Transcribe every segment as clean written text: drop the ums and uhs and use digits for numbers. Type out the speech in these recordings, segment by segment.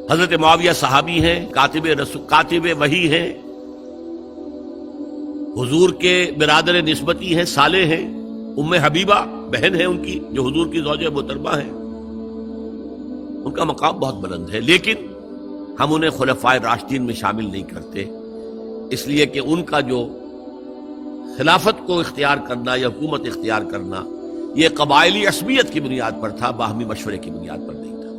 حضرت معاویہ صحابی ہیں، کاتب وحی ہیں، حضور کے برادر نسبتی ہیں، صالح ہیں، ام حبیبہ بہن ہے ان کی جو حضور کی زوجہ محترمہ ہیں، ان کا مقام بہت بلند ہے، لیکن ہم انہیں خلفائے راشدین میں شامل نہیں کرتے، اس لیے کہ ان کا جو خلافت کو اختیار کرنا یا حکومت اختیار کرنا یہ قبائلی عصبیت کی بنیاد پر تھا، باہمی مشورے کی بنیاد پر نہیں تھا۔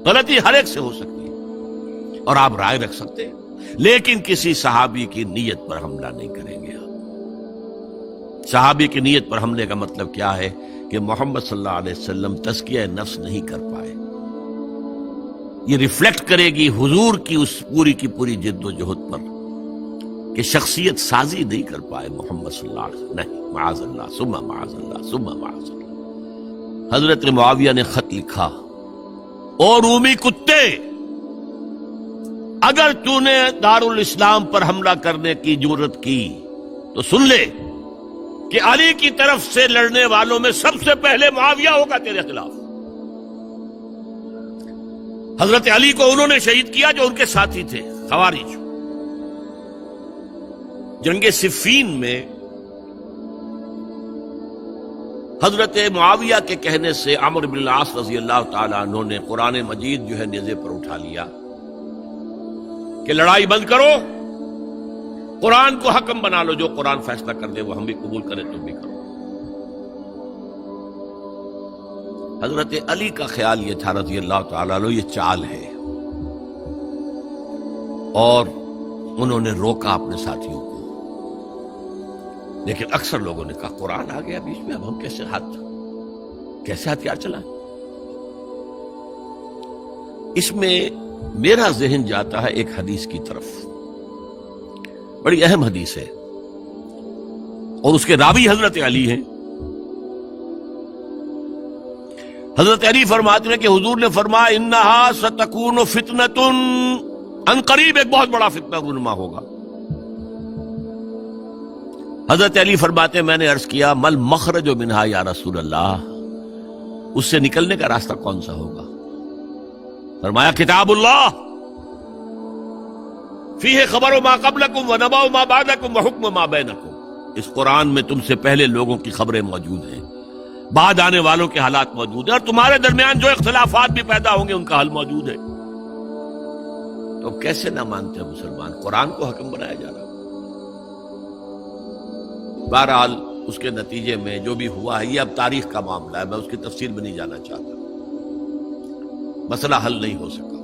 غلطی ہر ایک سے ہو سکتی ہے اور آپ رائے رکھ سکتے ہیں، لیکن کسی صحابی کی نیت پر حملہ نہیں کریں گے۔ صحابی کی نیت پر حملے کا مطلب کیا ہے کہ محمد صلی اللہ علیہ وسلم تزکیہ نفس نہیں کر پائے، یہ ریفلیکٹ کرے گی حضور کی اس پوری کی پوری جد و جہد پر کہ شخصیت سازی نہیں کر پائے محمد صلی اللہ علیہ وسلم، نہیں، معاذ اللہ ثم معاذ اللہ ثم معاذ اللہ۔ حضرت معاویہ نے خط لکھا، اور رومی کتے، اگر تو نے دارالاسلام پر حملہ کرنے کی جرت کی تو سن لے کہ علی کی طرف سے لڑنے والوں میں سب سے پہلے معاویہ ہوگا تیرے خلاف۔ حضرت علی کو انہوں نے شہید کیا جو ان کے ساتھی تھے خوارج۔ جنگ صفین میں حضرت معاویہ کے کہنے سے عمرو بن العاص رضی اللہ تعالیٰ عنہ نے قرآن مجید جو ہے نیزے پر اٹھا لیا کہ لڑائی بند کرو، قرآن کو حکم بنا لو، جو قرآن فیصلہ کر دے وہ ہم بھی قبول کریں، تم بھی کرو۔ حضرت علی کا خیال یہ تھا رضی اللہ تعالیٰ عنہ یہ چال ہے، اور انہوں نے روکا اپنے ساتھیوں کو، لیکن اکثر لوگوں نے کہا قرآن آ گیا بیچ میں، اب ہم کیسے ہتھیار چلائیں؟ اس میں میرا ذہن جاتا ہے ایک حدیث کی طرف، بڑی اہم حدیث ہے، اور اس کے راوی حضرت علی ہیں۔ حضرت علی فرماتے ہیں کہ حضور نے فرمایا انہا ستکون فتنۃ، ان قریب ایک بہت بڑا فتنہ رونما ہوگا۔ حضرت علی فرماتے ہیں میں نے عرض کیا مل مخرج منہا یا رسول اللہ، اس سے نکلنے کا راستہ کون سا ہوگا؟ فرمایا کتاب اللہ فیہ خبر ما قبلکم و نبأ ما بعدکم و حکم ما بینکم، اس قرآن میں تم سے پہلے لوگوں کی خبریں موجود ہیں، بعد آنے والوں کے حالات موجود ہیں، اور تمہارے درمیان جو اختلافات بھی پیدا ہوں گے ان کا حل موجود ہے۔ تو کیسے نہ مانتے ہیں مسلمان؟ قرآن کو حکم بنایا جا رہا۔ بہرحال اس کے نتیجے میں جو بھی ہوا ہے یہ اب تاریخ کا معاملہ ہے، میں اس کی تفصیل میں نہیں جانا چاہتا، مسئلہ حل نہیں ہو سکا،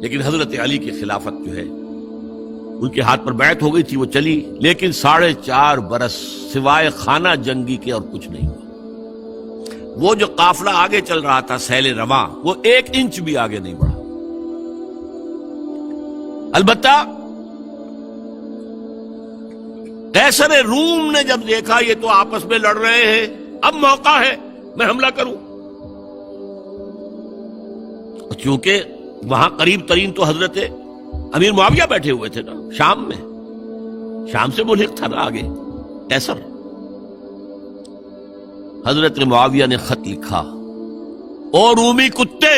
لیکن حضرت علی کی خلافت جو ہے ان کے ہاتھ پر بیعت ہو گئی تھی، وہ چلی، لیکن 4.5 برس سوائے خانہ جنگی کے اور کچھ نہیں ہوا۔ وہ جو قافلہ آگے چل رہا تھا سیل رواں، وہ 1 انچ بھی آگے نہیں بڑھا۔ البتہ قیصر روم نے جب دیکھا یہ تو آپس میں لڑ رہے ہیں، اب موقع ہے میں حملہ کروں، چونکہ وہاں قریب ترین تو حضرت امیر معاویہ بیٹھے ہوئے تھے نا، شام میں، شام سے ملحق تھا نا آگے قیصر۔ حضرت معاویہ نے خط لکھا، اور رومی کتے،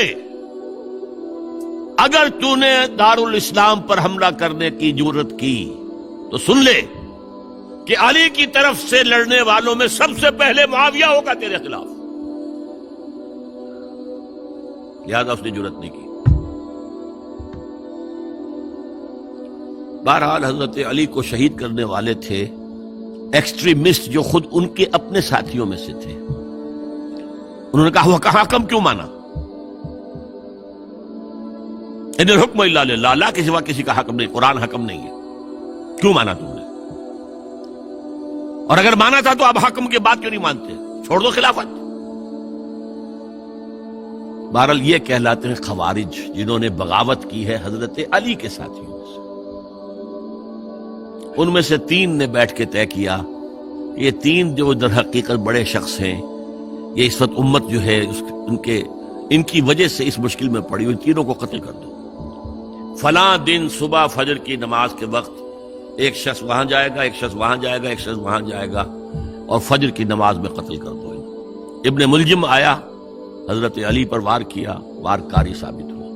اگر تو نے دارالاسلام پر حملہ کرنے کی جرت کی تو سن لے کہ علی کی طرف سے لڑنے والوں میں سب سے پہلے معاویہ ہوگا تیرے خلاف، لہذا اس نے جرت نہیں کی۔ بہرحال حضرت علی کو شہید کرنے والے تھے ایکسٹریمسٹ جو خود ان کے اپنے ساتھیوں میں سے تھے۔ انہوں نے کہا وہ کہاں حکم کیوں مانا؟ ان الحکم الا للہ، اللہ کے سوا کسی کا حکم نہیں، قرآن حکم نہیں ہے، کیوں مانا تم نے؟ اور اگر مانا تھا تو اب حکم کے بعد کیوں نہیں مانتے؟ چھوڑ دو خلافت۔ بہرحال یہ کہلاتے ہیں خوارج، جنہوں نے بغاوت کی ہے حضرت علی کے ساتھیوں میں سے۔ ان میں سے 3 نے بیٹھ کے طے کیا، یہ 3 جو در حقیقت بڑے شخص ہیں، یہ اس وقت امت جو ہے ان کی وجہ سے اس مشکل میں پڑی، ان تینوں کو قتل کر دو۔ فلاں دن صبح فجر کی نماز کے وقت ایک شخص وہاں جائے گا، ایک شخص وہاں جائے گا، ایک شخص وہاں جائے گا، اور فجر کی نماز میں قتل کر دو۔ ابن ملجم آیا حضرت علی پر وار کیا، وار کاری ثابت ہوا۔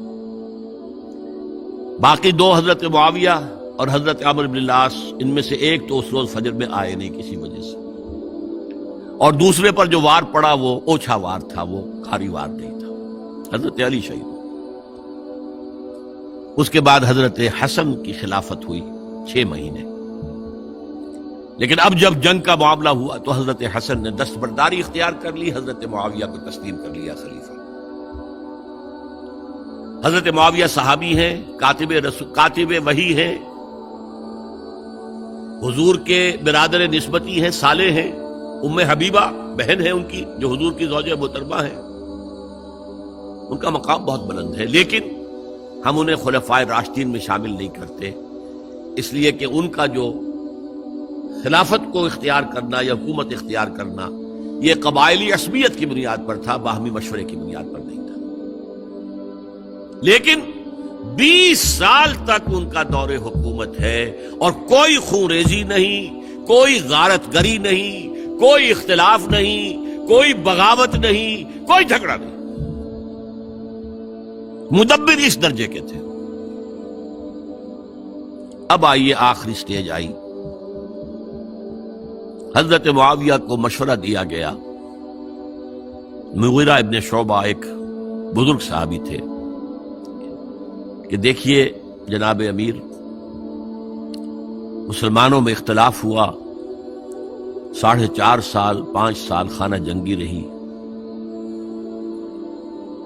باقی دو حضرت معاویہ اور حضرت عمرو بن العاص، ان میں سے ایک تو اس روز فجر میں آئے نہیں کسی وجہ سے، اور دوسرے پر جو وار پڑا وہ اوچھا وار تھا، وہ کھاری وار نہیں تھا۔ حضرت علی شہید ہوئے۔ اس کے بعد حضرت حسن کی خلافت ہوئی 6 مہینے، لیکن اب جب جنگ کا معاملہ ہوا تو حضرت حسن نے دستبرداری اختیار کر لی، حضرت معاویہ کو تسلیم کر لیا خلیفہ۔ حضرت معاویہ صحابی ہیں، کاتب وحی ہیں، حضور کے برادر نسبتی ہیں، صالح ہیں، ام حبیبہ بہن ہے ان کی جو حضور کی زوجہ محترمہ ہے، ان کا مقام بہت بلند ہے، لیکن ہم انہیں خلفائے راشدین میں شامل نہیں کرتے، اس لیے کہ ان کا جو خلافت کو اختیار کرنا یا حکومت اختیار کرنا یہ قبائلی عصبیت کی بنیاد پر تھا، باہمی مشورے کی بنیاد پر نہیں تھا۔ لیکن 20 سال تک ان کا دور حکومت ہے اور کوئی خونریزی نہیں، کوئی غارت گری نہیں، کوئی اختلاف نہیں، کوئی بغاوت نہیں، کوئی جھگڑا نہیں۔ مدبر اس درجے کے تھے۔ اب آئیے آخری سٹیج آئی، حضرت معاویہ کو مشورہ دیا گیا۔ مغیرہ ابن شعبہ ایک بزرگ صحابی تھے کہ دیکھیے جناب امیر، مسلمانوں میں اختلاف ہوا، 4.5 سال 5 سال خانہ جنگی رہی،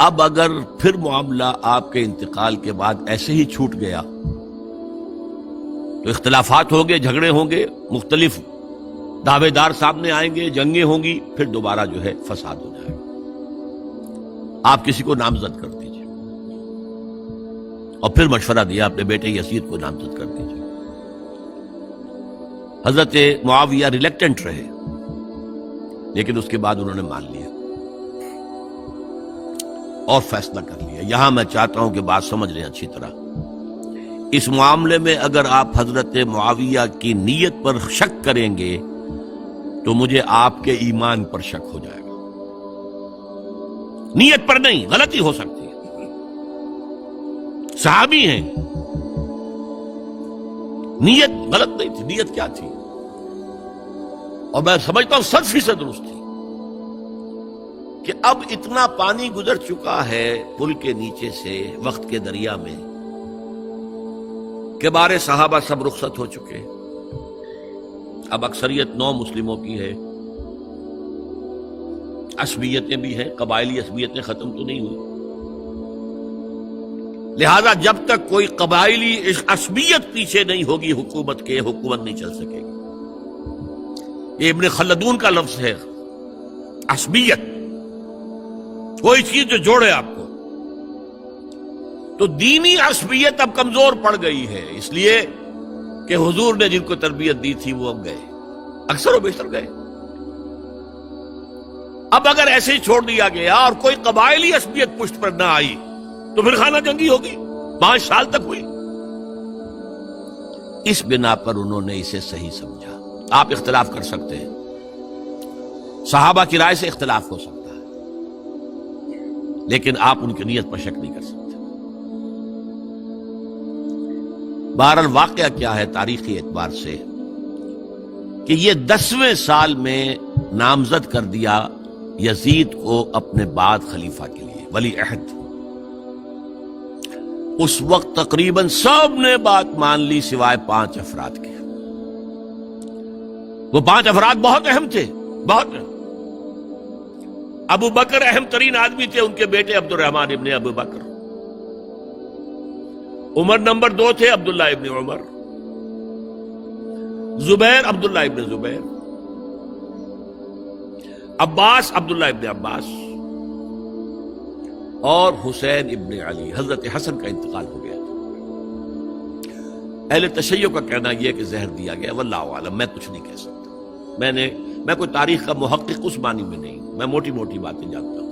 اب اگر پھر معاملہ آپ کے انتقال کے بعد ایسے ہی چھوٹ گیا تو اختلافات ہوں گے، جھگڑے ہوں گے، مختلف دعوے دار سامنے آئیں گے، جنگیں ہوں گی، پھر دوبارہ جو ہے فساد ہو جائے گا۔ آپ کسی کو نامزد کر دیجیے، اور پھر مشورہ دیا اپنے بیٹے یزید کو نامزد کر دیجیے۔ حضرت معاویہ ریلیکٹنٹ رہے، لیکن اس کے بعد انہوں نے مان لیا اور فیصلہ کر لیا۔ یہاں میں چاہتا ہوں کہ بات سمجھ لیں اچھی طرح، اس معاملے میں اگر آپ حضرت معاویہ کی نیت پر شک کریں گے تو مجھے آپ کے ایمان پر شک ہو جائے گا۔ نیت پر نہیں، غلطی ہو سکتی ہے، صحابی ہیں، نیت غلط نہیں تھی، نیت کیا تھی؟ اور میں سمجھتا ہوں 100% درست تھی کہ اب اتنا پانی گزر چکا ہے پل کے نیچے سے وقت کے دریا میں کہ بارے صحابہ سب رخصت ہو چکے، اب اکثریت 9 مسلموں کی ہے، عصبیتیں بھی ہیں، قبائلی عصبیتیں ختم تو نہیں ہوئی، لہذا جب تک کوئی قبائلی عصبیت پیچھے نہیں ہوگی حکومت کے، حکومت نہیں چل سکے گی۔ یہ ابن خلدون کا لفظ ہے، عصبیت، کوئی چیز جو جوڑے آپ کو۔ تو دینی عصبیت اب کمزور پڑ گئی ہے، اس لیے کہ حضور نے جن کو تربیت دی تھی وہ اب گئے، اکثر و بیشتر گئے۔ اب اگر ایسے ہی چھوڑ دیا گیا اور کوئی قبائلی عصبیت پشت پر نہ آئی تو پھر خانہ جنگی ہوگی، 5 سال تک ہوئی۔ اس بنا پر انہوں نے اسے صحیح سمجھا۔ آپ اختلاف کر سکتے ہیں، صحابہ کی رائے سے اختلاف ہو سکتا ہے، لیکن آپ ان کی نیت پر شک نہیں کر سکتے۔ بہرحال واقعہ کیا ہے تاریخی اعتبار سے کہ یہ 10ویں سال میں نامزد کر دیا یزید کو اپنے بعد خلیفہ کے لیے، ولی عہد۔ اس وقت تقریباً سب نے بات مان لی سوائے 5 افراد کے۔ وہ 5 افراد بہت اہم تھے، بہت اہم۔ ابو بکر اہم ترین آدمی تھے، ان کے بیٹے عبد الرحمن ابن ابو بکر۔ عمر نمبر 2 تھے، عبداللہ ابن عمر۔ زبیر عبداللہ ابن زبیر۔ عباس عبداللہ ابن عباس، اور حسین ابن علی۔ حضرت حسن کا انتقال ہو گیا تھا۔ اہل تشیع کا کہنا یہ کہ زہر دیا گیا، واللہ عالم، میں کچھ نہیں کہہ سکتا، میں کوئی تاریخ کا محقق اس معنی میں نہیں، میں موٹی موٹی باتیں جانتا ہوں۔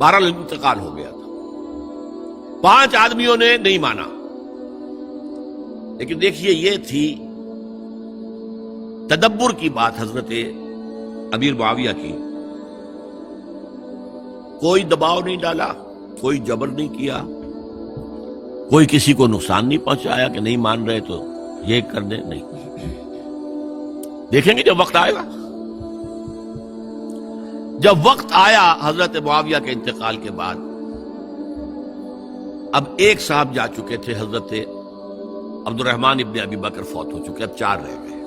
بہرحال انتقال ہو گیا تھا، 5 آدمیوں نے نہیں مانا، لیکن دیکھیے یہ تھی تدبر کی بات حضرت امیر معاویہ کی کوئی دباؤ نہیں ڈالا، کوئی جبر نہیں کیا، کوئی کسی کو نقصان نہیں پہنچایا کہ نہیں مان رہے تو یہ کر دیں، نہیں۔ دیکھیں گے جب وقت آئے گا۔ جب وقت آیا حضرت معاویہ کے انتقال کے بعد، اب ایک صاحب جا چکے تھے، حضرت عبد الرحمن ابن ابی بکر فوت ہو چکے، اب 4 رہ گئے،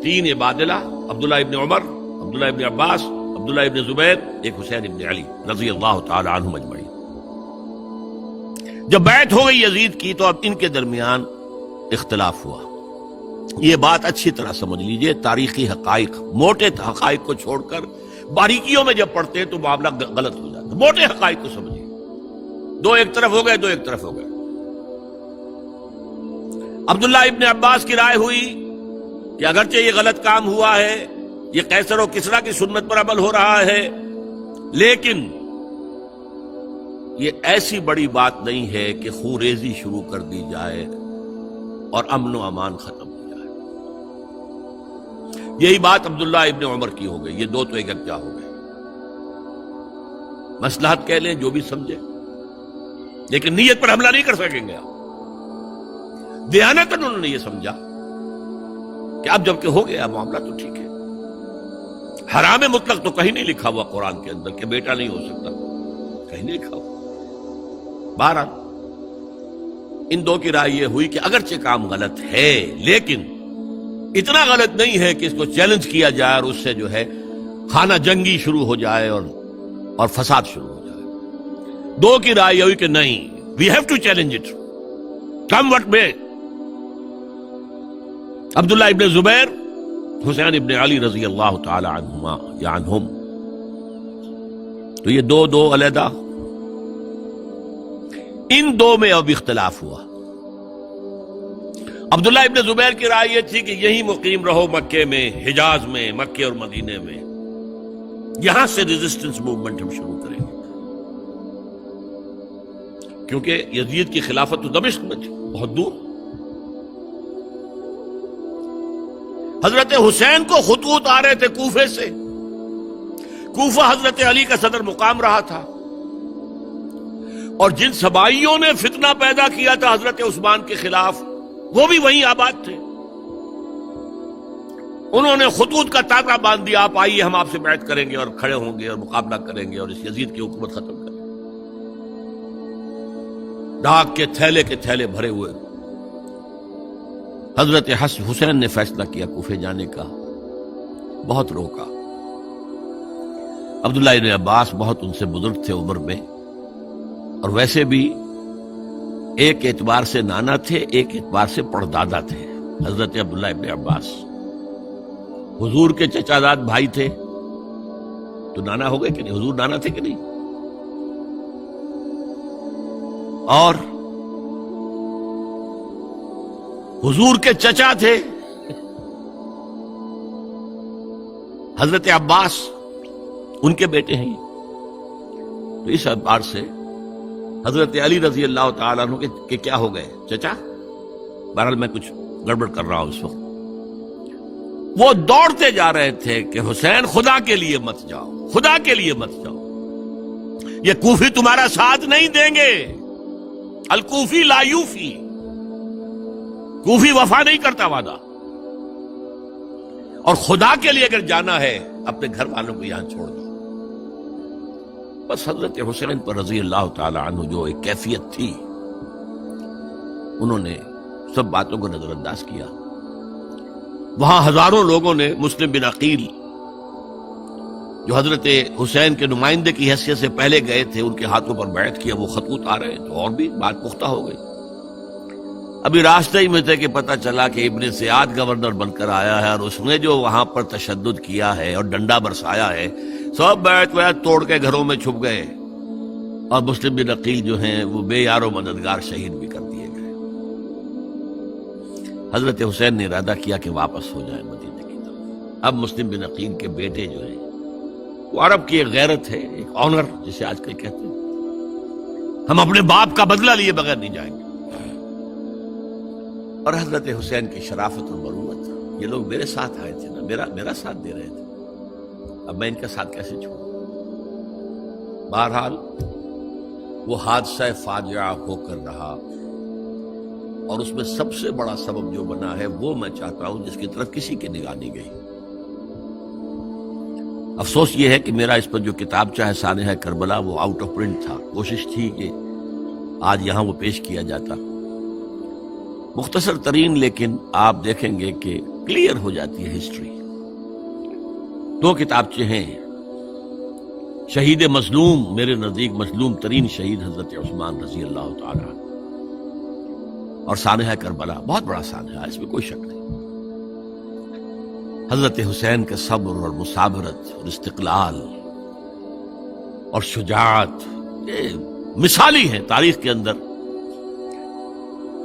3 عبادلہ، عبداللہ ابن عمر، عبداللہ ابن عباس، عبداللہ ابن زبیر، ایک حسین ابن علی رضی اللہ تعالی عنہم اجمعین۔ جب بیعت ہو گئی یزید کی تو اب ان کے درمیان اختلاف ہوا۔ یہ بات اچھی طرح سمجھ لیجئے، تاریخی حقائق، موٹے حقائق کو چھوڑ کر باریکیوں میں جب پڑھتے ہیں تو معاملہ غلط ہو جاتا ہے۔ موٹے حقائق کو سمجھیے، 2 ایک طرف ہو گئے، 2 ایک طرف ہو گئے۔ عبداللہ ابن عباس کی رائے ہوئی کہ اگرچہ یہ غلط کام ہوا ہے، یہ قیصر و کسریٰ کی سنت پر عمل ہو رہا ہے، لیکن یہ ایسی بڑی بات نہیں ہے کہ خون ریزی شروع کر دی جائے اور امن و امان ختم ہو جائے۔ یہی بات عبداللہ ابن عمر کی ہو گئی، یہ 2 تو ایک یکجا ہو گئے۔ مصلحت کہہ لیں جو بھی سمجھے، لیکن نیت پر حملہ نہیں کر سکیں گے آپ۔ دیانتاً انہوں نے یہ سمجھا کہ اب جب کہ ہو گیا معاملہ تو ٹھیک ہے۔ حرام مطلق تو کہیں نہیں لکھا ہوا قرآن کے اندر کہ بیٹا نہیں ہو سکتا، کہیں نہیں لکھا ہوا۔ بہرحال ان 2 کی رائے یہ ہوئی کہ اگرچہ کام غلط ہے لیکن اتنا غلط نہیں ہے کہ اس کو چیلنج کیا جائے اور اس سے جو ہے خانہ جنگی شروع ہو جائے اور فساد شروع ہو جائے۔ 2 کی رائے یہ ہوئی کہ نہیں، we have to challenge it come what میں۔ عبداللہ ابن زبیر، حسین ابن علی رضی اللہ تعالی عنہما یا عنہم، تو یہ 2 علیحدہ۔ ان 2 میں اب اختلاف ہوا۔ عبداللہ ابن زبیر کی رائے یہ تھی کہ یہی مقیم رہو مکے میں، حجاز میں، مکے اور مدینے میں، یہاں سے ریزسٹنس موومنٹ ہم شروع کریں گے، کیونکہ یزید کی خلافت تو دمشق میں تھی، بہت دور۔ حضرت حسین کو خطوط آ رہے تھے کوفے سے، کوفہ حضرت علی کا صدر مقام رہا تھا، اور جن سبائیوں نے فتنہ پیدا کیا تھا حضرت عثمان کے خلاف وہ بھی وہیں آباد تھے۔ انہوں نے خطوط کا تاغہ باندھ دیا، آپ آئیے ہم آپ سے بیعت کریں گے اور کھڑے ہوں گے اور مقابلہ کریں گے اور اس یزید کی حکومت ختم کریں گے۔ ڈاک کے تھیلے بھرے ہوئے حضرت حسین نے فیصلہ کیا کوفے جانے کا، بہت روکا۔ عبداللہ ابن عباس بہت ان سے بزرگ تھے عمر میں، اور ویسے بھی ایک اعتبار سے نانا تھے، ایک اعتبار سے پڑدادا تھے۔ حضرت عبداللہ ابن عباس حضور کے چچا زاد بھائی تھے تو نانا ہو گئے کہ نہیں؟ حضور نانا تھے کہ نہیں؟ اور حضور کے چچا تھے حضرت عباس، ان کے بیٹے ہیں یہ۔ تو اس اعتبار سے حضرت علی رضی اللہ تعالیٰ عنہ کے کیا ہو گئے؟ چچا۔ بہرحال میں کچھ گڑبڑ کر رہا ہوں اس وقت۔ وہ دوڑتے جا رہے تھے کہ حسین خدا کے لیے مت جاؤ، خدا کے لیے مت جاؤ، یہ کوفی تمہارا ساتھ نہیں دیں گے، الکوفی لا یوفی، کوفی وفا نہیں کرتا وعدہ، اور خدا کے لیے اگر جانا ہے اپنے گھر والوں کو یہاں چھوڑ دو۔ بس حضرت حسین پر رضی اللہ تعالی عنہ جو ایک کیفیت تھی، انہوں نے سب باتوں کو نظر انداز کیا۔ وہاں ہزاروں لوگوں نے مسلم بن عقیل جو حضرت حسین کے نمائندے کی حیثیت سے پہلے گئے تھے، ان کے ہاتھوں پر بیعت کیا، وہ خطوط آ رہے تو اور بھی بات پختہ ہو گئی۔ ابھی راستے ہی میں تھے کہ پتہ چلا کہ ابن سیاد گورنر بن کر آیا ہے، اور اس نے جو وہاں پر تشدد کیا ہے اور ڈنڈا برسایا ہے، سب بیعت توڑ کے گھروں میں چھپ گئے، اور مسلم بن عقیل جو ہیں وہ بے یار و مددگار شہید بھی کر دیے گئے۔ حضرت حسین نے ارادہ کیا کہ واپس ہو جائے مدینے کی طرف۔ اب مسلم بن عقیل کے بیٹے جو ہیں، وہ عرب کی ایک غیرت ہے، ایک آنر جسے آج کل کہتے ہیں، ہم اپنے باپ کا بدلہ لیے بغیر نہیں جائیں گے۔ اور حضرت حسین کی شرافت اور مروت، یہ لوگ میرے ساتھ آئے تھے نا، میرا ساتھ دے رہے تھے، اب میں ان کا ساتھ کیسے چھوڑوں؟ بہرحال وہ حادثہ فاجعہ ہو کر رہا، اور اس میں سب سے بڑا سبب جو بنا ہے وہ میں چاہتا ہوں جس کی طرف کسی کی نگاہ نہیں گئی۔ افسوس یہ ہے کہ میرا اس پر جو کتابچہ ہے سانحہ کربلا وہ آؤٹ آف پرنٹ تھا، کوشش تھی کہ آج یہاں وہ پیش کیا جاتا، مختصر ترین، لیکن آپ دیکھیں گے کہ کلیئر ہو جاتی ہے ہسٹری۔ دو کتابچے ہیں، شہید مظلوم، میرے نزدیک مظلوم ترین شہید حضرت عثمان رضی اللہ تعالی عنہ، اور سانحہ کربلا، بہت بڑا سانحہ، اس میں کوئی شک نہیں۔ حضرت حسین کے صبر اور مثابرت اور استقلال اور شجاعت یہ مثالی ہیں تاریخ کے اندر۔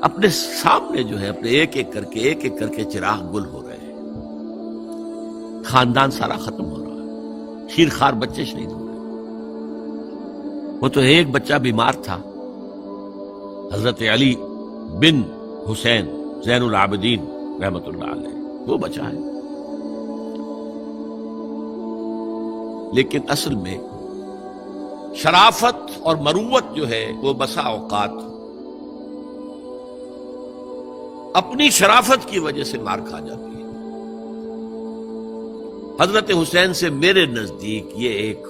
اپنے سامنے جو ہے اپنے ایک ایک کر کے چراغ گل ہو رہے ہیں، خاندان سارا ختم ہو رہا ہے، شیر خوار بچے شہید ہو رہے ہیں۔ وہ تو ایک بچہ بیمار تھا، حضرت علی بن حسین زین العابدین رحمت اللہ علیہ، وہ بچا ہے۔ لیکن اصل میں شرافت اور مروت جو ہے وہ بسا اوقات اپنی شرافت کی وجہ سے مار کھا جاتی ہے۔ حضرت حسین سے میرے نزدیک یہ ایک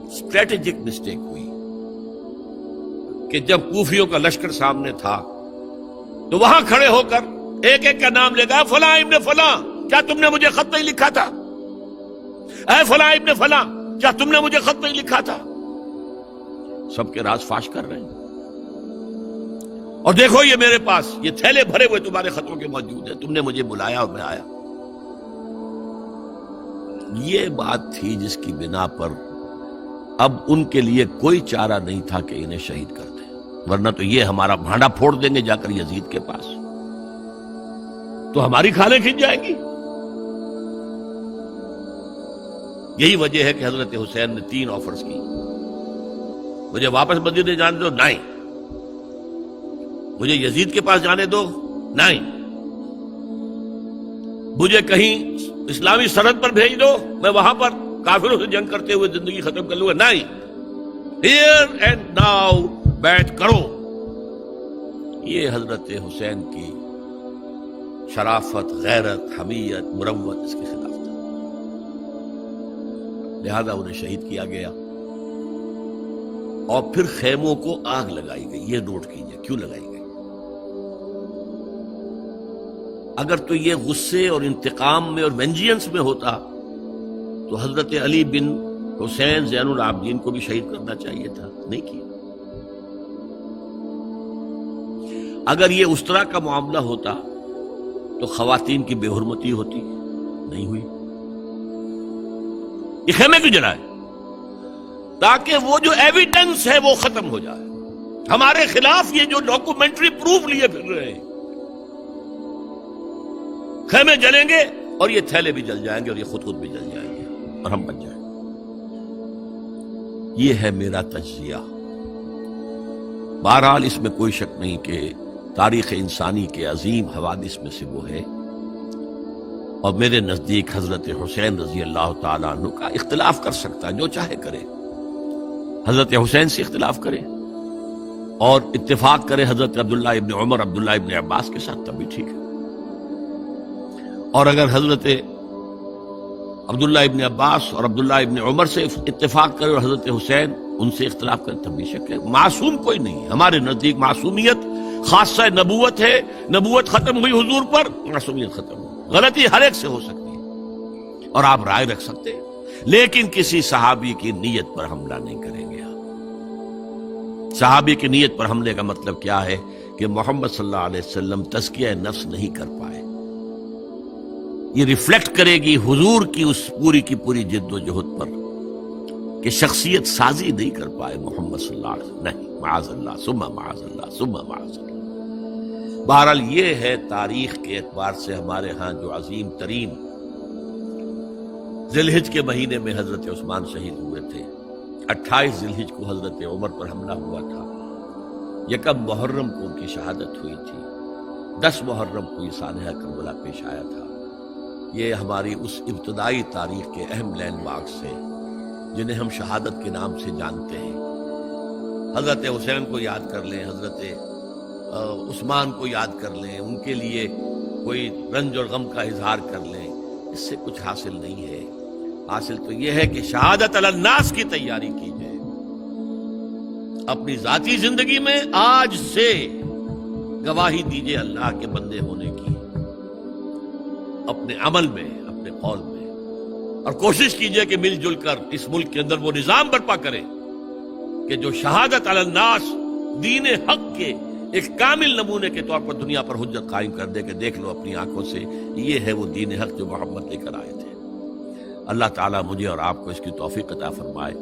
اسٹریٹجک مسٹیک ہوئی کہ جب کوفیوں کا لشکر سامنے تھا تو وہاں کھڑے ہو کر ایک ایک کا نام لے گا، فلاں ابن فلاں، کیا تم نے مجھے خط نہیں لکھا تھا؟ اے فلاں ابن فلاں، کیا تم نے مجھے خط نہیں لکھا تھا؟ سب کے راز فاش کر رہے ہیں، اور دیکھو یہ میرے پاس یہ تھیلے بھرے ہوئے تمہارے خطوں کے موجود ہیں، تم نے مجھے بلایا اور میں آیا۔ یہ بات تھی جس کی بنا پر اب ان کے لیے کوئی چارہ نہیں تھا کہ انہیں شہید کر دیں، ورنہ تو یہ ہمارا بھانڈا پھوڑ دیں گے جا کر یزید کے پاس، تو ہماری کھالیں کھنچ جائیں گی۔ یہی وجہ ہے کہ حضرت حسین نے 3 آفرز کی، مجھے واپس مدینے جانے دو، نہیں، مجھے یزید کے پاس جانے دو، نہیں، مجھے کہیں اسلامی سرحد پر بھیج دو، میں وہاں پر کافروں سے جنگ کرتے ہوئے زندگی ختم کر لوں گا، نہیں، ہیئر اینڈ ناؤ بیٹھ کرو۔ یہ حضرت حسین کی شرافت، غیرت، حمیت، مروت اس کے خلاف تھا، لہذا انہیں شہید کیا گیا، اور پھر خیموں کو آگ لگائی گئی۔ یہ نوٹ کیجئے کیوں لگائی گئی۔ اگر تو یہ غصے اور انتقام میں اور وینجینس میں ہوتا تو حضرت علی بن حسین زین العابدین کو بھی شہید کرنا چاہیے تھا، نہیں کیا۔ اگر یہ اس طرح کا معاملہ ہوتا تو خواتین کی بے حرمتی ہوتی، نہیں ہوئی۔ یہ خیمے کیوں جلائے؟ تاکہ وہ جو ایویڈنس ہے وہ ختم ہو جائے، ہمارے خلاف یہ جو ڈاکومنٹری پروف لیے پھر رہے ہیں، خیمے جلیں گے اور یہ تھیلے بھی جل جائیں گے اور یہ خود بھی جل جائیں گے اور ہم بچ جائیں گے۔ یہ ہے میرا تجزیہ۔ بہرحال اس میں کوئی شک نہیں کہ تاریخ انسانی کے عظیم حوادث میں سے وہ ہے، اور میرے نزدیک حضرت حسین رضی اللہ تعالیٰ عنہ کا اختلاف کر سکتا ہے، جو چاہے کرے، حضرت حسین سے اختلاف کرے اور اتفاق کرے حضرت عبداللہ ابن عمر، عبداللہ ابن عباس کے ساتھ، تب بھی ٹھیک ہے، اور اگر حضرت عبداللہ ابن عباس اور عبداللہ ابن عمر سے اتفاق کرے اور حضرت حسین ان سے اختلاف کرے، تب بھی شک ہے۔ معصوم کوئی نہیں، ہمارے نزدیک معصومیت خاصہ نبوت ہے، نبوت ختم ہوئی حضور پر، معصومیت ختم ہوئی، غلطی ہر ایک سے ہو سکتی ہے اور آپ رائے رکھ سکتے ہیں، لیکن کسی صحابی کی نیت پر حملہ نہیں کریں گے۔ صحابی کی نیت پر حملے کا مطلب کیا ہے کہ محمد صلی اللہ علیہ وسلم تزکیہ نفس نہیں کر پائے، یہ ریفلیکٹ کرے گی حضور کی اس پوری کی پوری جد و جہد پر کہ شخصیت سازی نہیں کر پائے محمد صلی اللہ علیہ وسلم، نہیں، معاذ اللہ ثم معاذ اللہ ثم معاذ اللہ۔ بہرحال یہ ہے تاریخ کے اعتبار سے ہمارے ہاں جو عظیم ترین ذی الحج کے مہینے میں حضرت عثمان شہید ہوئے تھے۔ 28 ذی الحج کو حضرت عمر پر حملہ ہوا تھا، 1 محرم کو ان کی شہادت ہوئی تھی، 10 محرم کو یہ سانحہ کربلا پیش آیا تھا۔ یہ ہماری اس ابتدائی تاریخ کے اہم لینڈ مارکس سے جنہیں ہم شہادت کے نام سے جانتے ہیں. حضرت حسین کو یاد کر لیں، حضرت عثمان کو یاد کر لیں، ان کے لیے کوئی رنج اور غم کا اظہار کر لیں، اس سے کچھ حاصل نہیں ہے. حاصل تو یہ ہے کہ شہادت علی الناس کی تیاری کیجئے. اپنی ذاتی زندگی میں آج سے گواہی دیجئے اللہ کے بندے ہونے کی، اپنے عمل میں، اپنے قول میں، اور کوشش کیجئے کہ مل جل کر اس ملک کے اندر وہ نظام برپا کریں کہ جو شہادت علی الناس، دین حق کے ایک کامل نمونے کے طور پر دنیا پر حجت قائم کر دے کہ دیکھ لو اپنی آنکھوں سے، یہ ہے وہ دین حق جو محمد لے کر آئے تھے. اللہ تعالیٰ مجھے اور آپ کو اس کی توفیق عطا فرمائے.